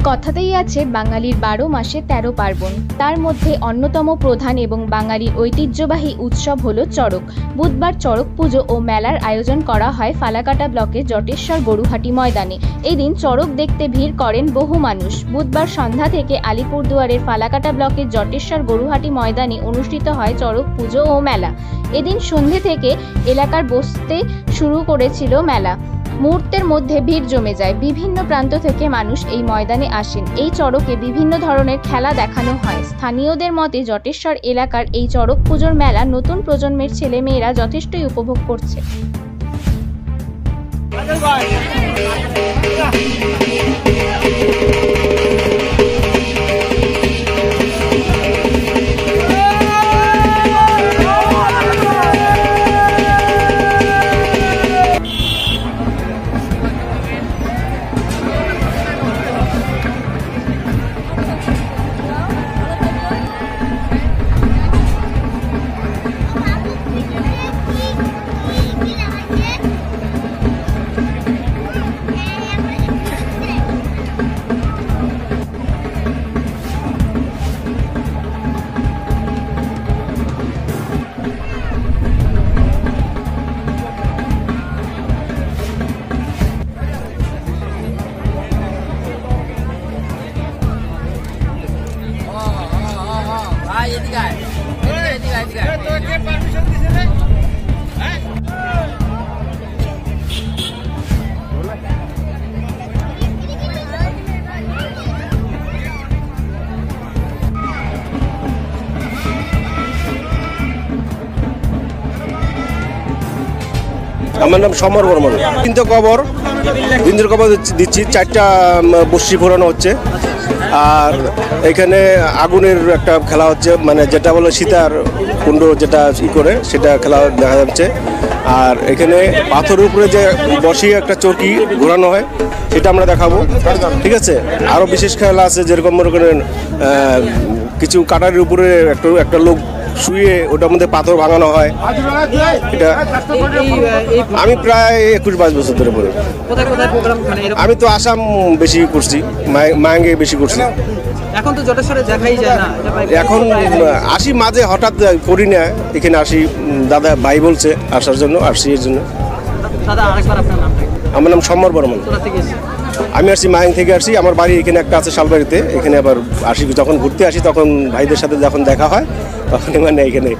কথাতেই আছে বাঙালির ১২ মাসে ১৩ পার্বণ। তার মধ্যে অন্যতম প্রধান এবং বাঙালির ঐতিহ্যবাহী উৎসব হল চড়ক। বুধবার চড়ক পুজো ও মেলার আয়োজন করা হয় ফালাকাটা ব্লকের জটেশ্বর গরুহাটি ময়দানে। এই দিন চড়ক দেখতে ভিড় করেন বহু মানুষ। বুধবার সন্ধ্যা থেকে আলিপুরদুয়ারের ফালাকাটা ব্লকের জটেশ্বর গরুহাটি ময়দানে অনুষ্ঠিত হয় চড়ক পুজো ও মেলা। এদিন সন্ধ্যে থেকে এলাকার বসতে শুরু করেছিল মেলা। মুহূর্তের মধ্যে ভিড় জমে যায়। বিভিন্ন প্রান্ত থেকে মানুষ এই ময়দানে আসেন। এই চড়কে বিভিন্ন ধরনের খেলা দেখানো হয়। স্থানীয়দের মতে জটেশ্বর এলাকার এই চড়ক পুজোর মেলা নতুন প্রজন্মের ছেলে মেয়েরা যথেষ্টই উপভোগ করছে। আমার নাম সমর বর্মন। তিনটা কবর দিচ্ছি, 4টা বর্ষি ফোরানো হচ্ছে, আর এখানে আগুনের একটা খেলা হচ্ছে, মানে যেটা বলে সীতার কুণ্ড যেটা করে সেটা খেলা দেখা যাচ্ছে। আর এখানে পাথরের উপরে যে বসিয়ে একটা চৌকি ঘোরানো হয় সেটা আমরা দেখাবো, ঠিক আছে। আরও বিশেষ খেলা আছে, যেরকম মনে করেন কিছু কাটারের উপরে একটা লোক শুয়ে ওটার মধ্যে পাথর ভাঙানো হয়। এটা আমি প্রায় 21-22 বছর ধরে পড়ি। আমি তো আসাম বেশি করছি, মায়াঙ্গে বেশি করছি। এখন তো জটেশ্বরে দেখাই যায় না। এখন আসি মাঝে, হঠাৎ করি না, এখানে আসি, দাদা ভাই বলছে আসার জন্য, আসছি এর জন্য। দাদা আরেকবার আপনার নাম? আমার নাম সমর বর্মন। আমি আসছি মায়াং থেকে আসছি, আমার বাড়ি এখানে একটা আছে শালবাড়িতে। এখানে আবার আসি, যখন ঘুরতে আসি তখন ভাইদের সাথে যখন দেখা হয় তখন মানে এখানে।